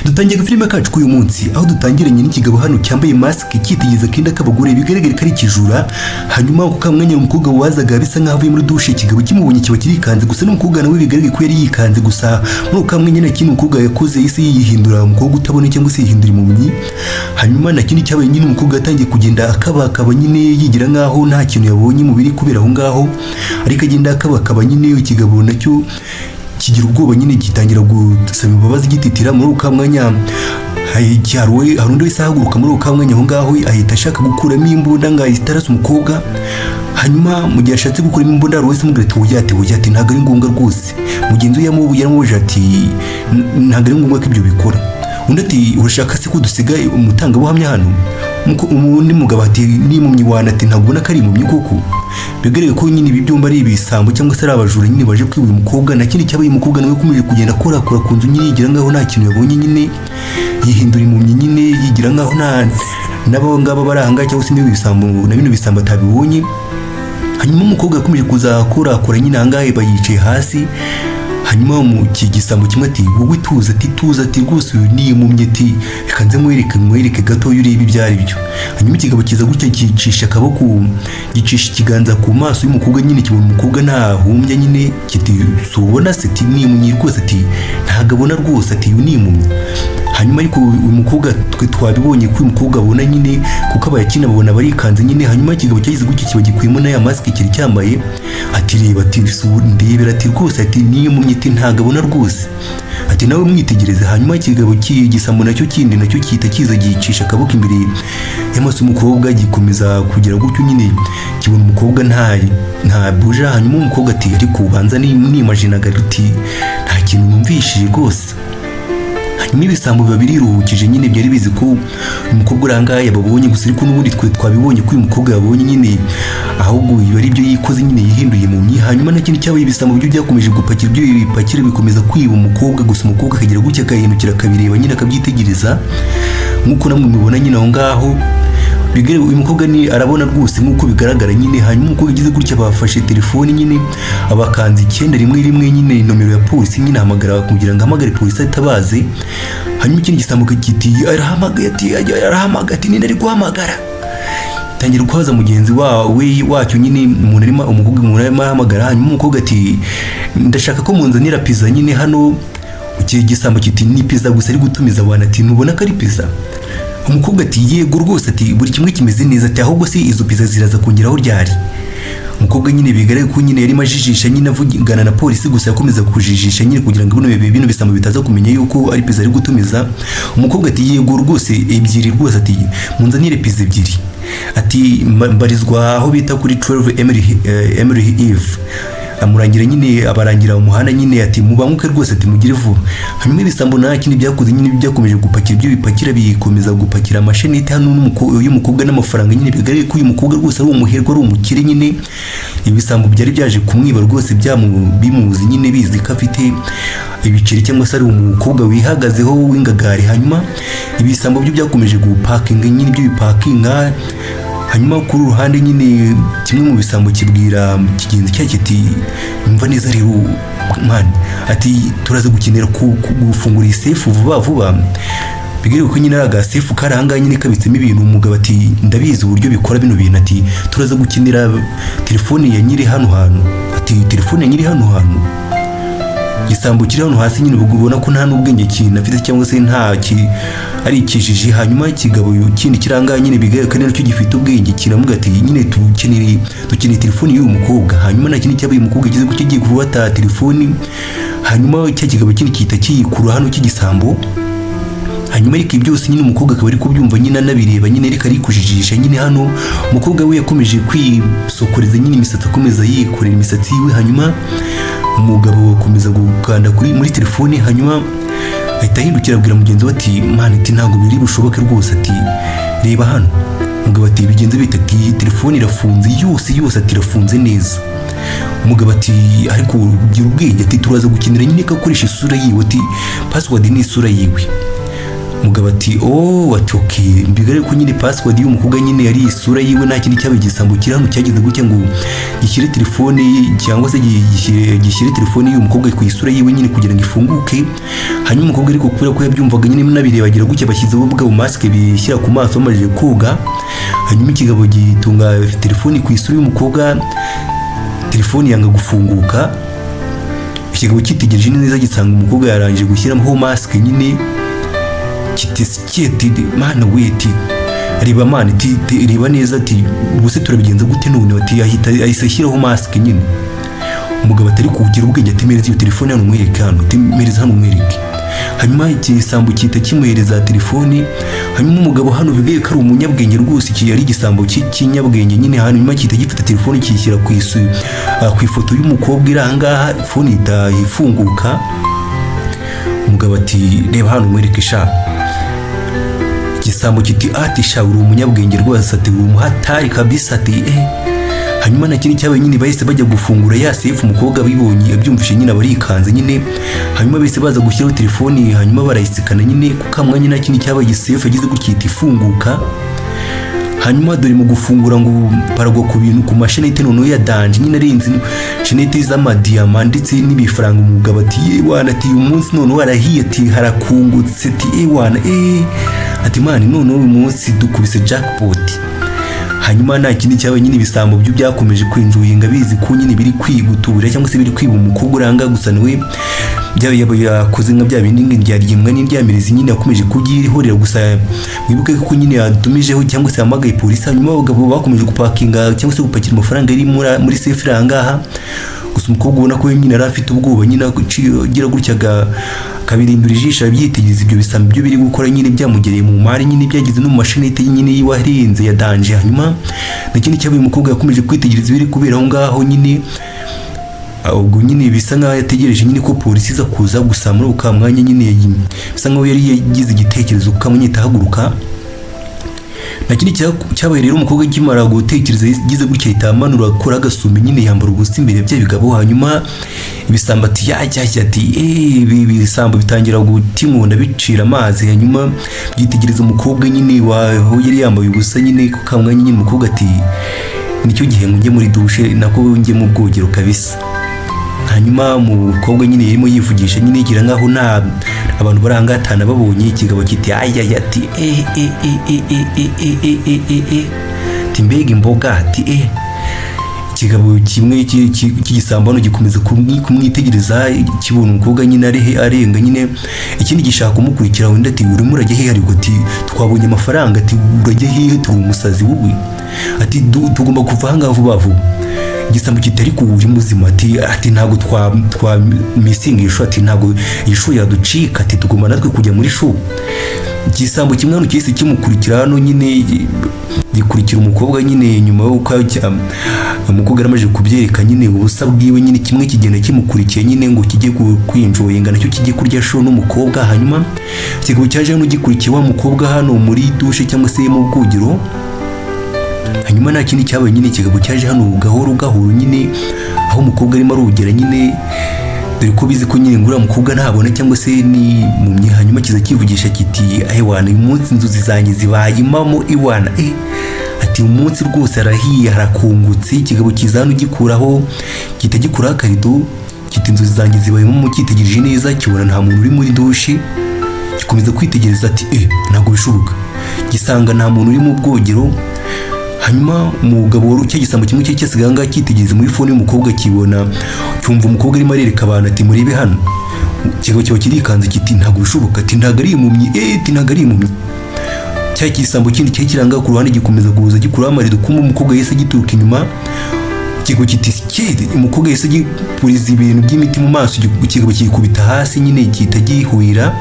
dutangiye filime kacu k'uyu munsi aho dutangiranye n'ikigabo hano cyambaye mask kitigeza kinda k'abagore bigaragara kari kijura. Hanyuma uko kamwanya umukobwa wazaga bisa nkaho avuye muri dushe, ikigabo kimubonye kiba kirikanze gusa n'umukobwa nawe bigaragara ko yari yikanze gusa muri kamwanya na kintu umukobwa yakoze isi yihindura umukobwa utabone cyangwa se yihindura impumyi. Hanyuma na kindi cyabaye nyine umukobwa atangiye kugenda akaba nyine yigira nkaho nta kintu yabonye mubiri kubera aho ngaho, ariko agenda akaba nyine ikigabo nacyo kigira ubwoba nyine gitangira gusaba imbabazi gititira muri uka mwanya. Hari undi wese ahaguruka muri uka mwanya aho ngaho ahita ashaka gukuramo imbunda ngo ayitarase umukobwa. Hanyuma mu gihe ashatse gukuramo imbunda hari wese mubwira ati wujya ati ntabwo ari ngombwa rwose. Mugenzi we yaramubuje ati ntabwo ari ngombwa ko ibyo bikora. Undi ati urashaka se ko dusiga umutangabuhamya hano? Undi mugabo ati n'impumyi wana ati ntabwo ubona ko ari impumyi koko. Bigaragara ko nyine ibi byomba ari ibisambo cyangwa se ari abajura nyine baje kwiba uyu mukobwa. Na kindi cyabaye umukobwa nawe ukomeje kugenda akora ku nzu nyine yigira nkaho nta kintu yabonye, nyine yihindura impumyi nyine yigira nkaho n'abo ngabo bari ahangaha cyangwa se bino bisambo atabibonye. Hanyuma umukobwa yakomeje kuza akora nyine ahangaha bayicaye hasi. Hanyuma mu kigisambo kimwe ati wowe tuza ati rwose uyu ni impumyi ati reka nze mwereke gato urebe ibyo ari byo. Hanyuma ikigabo kiza gutya gicisha akaboko gicisha ikiganza ku maso y'umukobwa nyine kibona umukobwa ntahumbya nyine kiti subona se ati ni impumyi rwose ati ntabwo abona rwose ati uyu ni impumyi. Hanyuma ariko uyu mukobwa twe twabibonye ko uyu mukobwa abona nyine kuko abayakina babona barikanze nyine. Hanyuma ikigabo cyagize gutya kiba gikuyemo na ya mask kiri cyambaye ati reba ati ndebera ati rwose ati niyo impumyi ati ntabwo abona rwose ati nawe mwitegereze. Hanyuma ikigabo cy'igisambo nacyo kindi nacyo kita kiza gicisha akaboko imbere y'amaso umukobwa gikomeza kugira gutyo nyine kibona umukobwa nta buja. Hanyuma umukobwa ati ariko ubanza nimaginaga ati nta kintu numvishije rwose. Hanyuma ibisambo babiri ruhukije nyine byari bizi ko umukobwa uranga yababonye gusa ariko n'ubundi twe twabibonye ko uyu mukobwa yabonye nyine ahubwo ari byo yikoze nyine yihinduye impumyi. Hanyuma na kindi cyabaye ibisambo byo byakomeje gupakira ibyo bipakira bikomeza kwiba umukobwa gusa umukobwa akagira gutya akahindukira akabireba nyine akabyitegereza nk'uko namwe mubibona nyine aho ngaho. Bigaragara uyu mukobwa ni arabona rwose nk'uko bigaragara nyine. Hanyuma umukobwa igize gutya bafashe telefoni nyine abakanze 911 nyine nomero ya polisi nyine ahamagara kugira ngo ahamagare polisi atabaze. Hanyuma ikindi gisambo kiti arahamagara ati ninde ari guhamagara, tangira kubaza mugenzi wacyo nyine umuntu arimo umukobwa arimo ahamagara. Hanyuma umukobwa ati ndashaka ko munzanira pizza nyine hano. Iki gisambo kiti ni pizza gusa ari gutumiza abantu ati nubona ko ari pizza. Umukobwa ati yego rwose ati buri kimwe kimeze neza ati ahubwo se izo pizza ziraza kongeraho ryari. Umukobwa nyine bigaragara ko nyine yari majijisha nyine avugana na polisi gusa yakomeza kujijisha nyine kugira ngo bino bisambo bitaza kumenya yuko ari pizza ari gutumiza. Umukobwa ati yego rwose ebyiri rwose ati munzanire pizza ebyiri ati mbarizwa aho bita kuri 12 Emery Eve. Amurangira nyine abarangira umuhanda nyine ati mubanguke rwose ati mugire vuba. Hanyuma ibisambo nta kindi byakoze nyine byakomeje gupakira ibyo bipakira bikomeza gupakira amashenete hano y'umukobwa n'amafaranga nyine. Bigaragara ko uyu mukobwa rwose ari umuherwa ari umukire nyine. Ibisambo byari byaje kumwiba rwose bimuzi nyine bizi ko afite ibiceri cyangwa se ari umukobwa wihagazeho w'ingagari. Hanyuma ibisambo byo byakomeje gupakinga nyine ibyo bipakinga. Hanyuma kuri ruhande nyine kimwe mu bisambo kibwira kigenzi cya kiti umva neza rero man ati turaza gukenera gufungura safe vuba. Bigaragara ko nyine aga safe karanga nyine kabitsemo ibintu. Umugabo ati ndabizi uburyo bikora bino bintu ati turaza gukenera telefone ya nyiri hano hantu ati telefone ya nyiri hano hantu. Igisambo kiri hano hasi nyine ubona ko nta n'ubwenge kintu afite cyangwa se nta ari ikijiji. Hanyuma ikigabo kindi kiranga nyine bigaragara ko nacyo gifite ubwenge kiramuga ati nyine dukeneye telefoni y'uyu mukobwa. Hanyuma na kindi cyabaye umukobwa kigize ko kigiye kuvata telefoni. Hanyuma cya kigabo kindi kita kiyikura hano cy'igisambo. Hanyuma ariko byose nyine umukobwa akaba ari kubyumva nyine anabireba nyine ariko ari kujijisha nyine hano. Umukobwa we yakomeje kwisokoreza nyine imisatsi akomeza yikorera imisatsi yiwe. Hanyuma umugabo akomeza gukanda muri telefoni. Hanyuma ahita ahindukira abwira mugenzi we ati man ati ntabwo biri bushoboke rwose ati reba hano. Umugabo ati bigenze bite ati telefoni irafunze yose ati irafunze neza. Umugabo ati ariko ugira ubwenge ati turaza gukenera nyine ko akoresha isura yiwe ati password ni isura yiwe. umugabo ati ati okay, mbigare ko nyine password y'umukobwa nyine yari isura yiwe, nta kindi cyabaye igisambo kiri hano cyagize gutya ngo gishyire telefone cyangwa se gishyire telefone y'umukobwa ku isura yiwe nyine kugira ngo ifunguke. Hanyuma umukobwa ariko kubera ko yabyumvaga nyine nabirebagira gutya bashyizeho bwa mask bishyira ku maso bamaze koga. Hanyuma ikigabo gitunga telefone ku isura y'umukobwa, telefone yanga gufunguka. Ikigabo kitegereje neza gisanga umukobwa yarangije gushyiramo mask nyine, kiti mana weti riba mana riba neza ati ubuse turabigenza gute none, ati ahise ashyiraho mask nyine. Umugabo atari kugira ubwenge ati mereza iyo telefone hano umwereke, hano mereza hano umwereke. Hanyuma igisambo kita kimuhereza telefone. Hanyuma umugabo hano bigaye ko ari umunyabwenge rwose, iki yari igisambo cy'inyabwenge nyine. Hanyuma kita gifite telefone kishyira ku ifoto y'umukobwa irangaha, phone ifunguka. Umugabo ati reba hano umwereke sha. Igisambo kiti ati sha uri umunyabwenge rwose, ati uri umuhatari kabisa, ati Hanyuma na kindi cyabaye nyine bahise bajya gufungura ya safe, umukobwa bibonye abyumvishe nyine abarikanze nyine. Hanyuma bahise baza gushyiraho telefoni, hanyuma barayisikana nyine kuko mwanya na kindi cyabaye safe yagize gutya ifunguka. Hanyuma dore mu gufungura ngo paragwa ku bintu ku mashenete noneho ya danje nyine arenze shenete z'amadiyama ndetse n'ibifaranga. Umugabo ati wana ati uyu munsi noneho arahiye, ati harakungutse, ati wana ati mani noneho uyu munsi dukubise jackpot. Hanyuma nta kindi cyabaye nyine ibisambo byo byakomeje kwinjuyinga bizi ko nyine biri kwigutura cyangwa se biri kwiba umukobwa uranga gusa niwe yakoze nka bya bindi ngiryaryimbwa n'indyamirizi nyine yakomeje kubyihorera gusa. Wibuke ko nyine yadumijeho cyangwa se yamagaye polisi. Hanyuma abagabo bakomeje gupakinga cyangwa se gupakira amafaranga ari muri safe irangaha. Gusa umukobwa ubona ko nyine yari afite ubwoba nyine agira gutyaga kabirimbira ijisho byitegereza ibyo bisambo byo biri gukora nyine byamugereye mu mari nyine byagize no mu mashenete nyine yiwarenze ya danje. Hanyuma nakindi cyabaye umukobwa yakomeje kwitegereza ibiri kubera aho ngaho nyine. Ubwo nyine bisa nkaho yategereje nyine ko polisi iza kuza gusa muri uka mwanya nyine bisa nkaho yari yagize igitekerezo kukamwita haguruka. Nakindi cyabaye rero umukobwa kimara gutekereza gize gutya itamanura akora agasumbi nyine yambara ubusa imbere bya bigabo. Hanyuma ibisambo ati ati ibisambo bitangira gutimunda bicira amazi. Hanyuma byitegereza umukobwa nyine waho yari yambaye ubusa nyine kukamwanya nyine umukobwa ati nicyo gihe njye muri dushe nako njye mu bwogero kabisa. Hanyuma umukobwa nyine yarimo yivugisha nyine igira nkaho nta abantu barangatana babonye. Ikigabo kiti ati mbega imboga, ati ikigabo kimwe cy'igisambano gikomeza kumwitegereza kibona umukobwa nyine arenga nyine. Ikindi gishaka kumukurikira wenda ati urimo urajya hehe, ariko ati twabonye amafaranga, ati urajya hehe, turi umusazi wowe, ati tugomba kuva aha ngaha vuba vuba. Igisambo kitari kuwuri muzima, ati ntago twa missing isho, ati ntago isho yaducika, ati tugomba natwe kujya muri show. Igisambo kimwe hano cyese kimukurikira hano nyine gikurikira umukobwa nyine nyuma y'uko umukobwa aramaje kubyereka nyine ubusa bwiwe nyine kimwe kigenda kimukurikiye nyine ngo kijye kwinjoyinga nacyo kijye kurya show n'umukobwa. Hanyuma ikigabo cyaje hano gikurikiye wa mukobwa hano muri dushe cyangwa se mu bwogero. Hanyuma nta kindi cyabaye nyine ikigabo cyaje hano gahoro nyine aho umukobwa arimo arugera nyine, dore ko bizi ko nyine ngura umukobwa ntabona cyangwa se ni mumye. Hanyuma kiza kivugisha kiti wana uyu munsi inzuzi zanjye zibaye impamo iwana ati umunsi rwose arahiye harakungutse. Ikigabo kiza hano gikuraho kitagikuraho akarido kiti inzuzi zanjye zibaye impamo. Cyitegereje neza kibona nta muntu uri muri dushe, gikomeza kwitegereza ati ntabwo bishoboka, gisanga nta muntu uri mu bwogero. Hanyuma umugabo wari cyagisambo kimwe cye cyasigaye cyitegereza muri phone y'umukobwa kibona cyumva umukobwa arimo arereka abantu ati murebe hano. Ikigabo cyo kirikanze kiti ntabwo bishoboka, ati ntabwo ari impumyi, ati ntabwo ari impumyi. Cya gisambo kindi cye kiranga ku ruhande gikomeza guhuza gikura amarido kumwe umukobwa yese gituruka inyuma. Ikigabo kiti kide umukobwa yese gipuriza ibintu by'imiti mu maso. Ikigabo kikubita hasi nyine kitagihwira.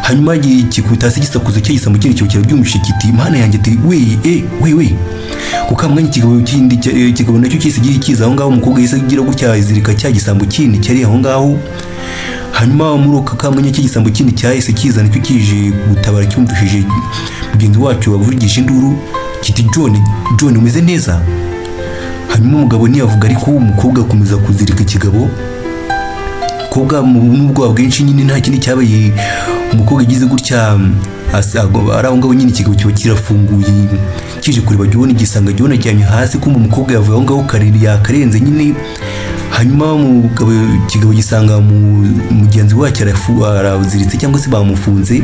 Hanyuma gikubita hasi gisakuza cya gisambo kindi cyo kirabyumvishe kiti imana yanjye ati we kuko mwanya ikigabo nacyo cyese kiza aho ngaho. Umukobwa yese agira gutya izirika cya gisambo kindi cyari aho ngaho. Hanyuma muri uko kamwanya cy'igisambo kindi cyahise kiza nicyo kije gutabara cyumvishije mugenzi wacu wavugije induru kiti John umeze neza. Hanyuma umugabo ntiyavuga ariko umukobwa akomeza kuzirika ikigabo. Umukobwa mu bwabo bwinshi nyine nta kindi cyabaye umukobwa yagize gutya ari aho ngaho nyine ikigabo kiba kirafunguye kije kureba John gisanga John ajyanye hasi kumva umukobwa yavuye aho ngaho yakarenze nyine. Hanyuma ikigabo gisanga mugenzi wacyo araziritse cyangwa se bamufunze.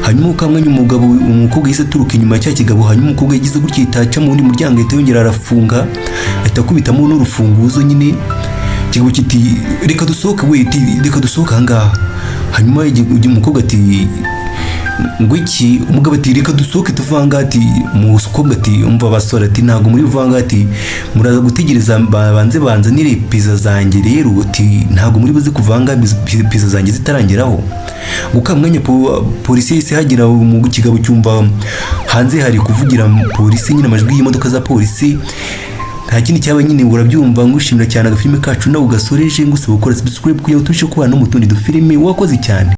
Hanyuma ukamwanya umukobwa yise aturuka inyuma cya kigabo. Hanyuma umukobwa yagize gutya itaca mu wundi muryango ahita yongera arafunga atakubitamo n'urufunguzo nyine. Ikigabo kiti reka dusohoke reka dusohoke ahangaha. Hanyuma umukobwa ati ngo iki? Umugabo ati reka dusohoke tuvanga. Ati umukobwa ati umva basore ati ntago muri vanga, ati muraza gutegereza banzanire pizza zanjye rero, ati ntago muri buze kuvanga pizza zanjye zitarangeraho. Gukamwanya polisi yise hagira mu kigabo cyumva hanze hari kuvugira polisi nyine amajwi y'imodoka za polisi. Nta kindi cyaba nyine urabyumva. Ngushimira cyane agafilme kacu nawe ugasoreje ngusaba gukora subscribe kugira ngo tubashe kubana no mu tundi dufilime. Wakoze cyane.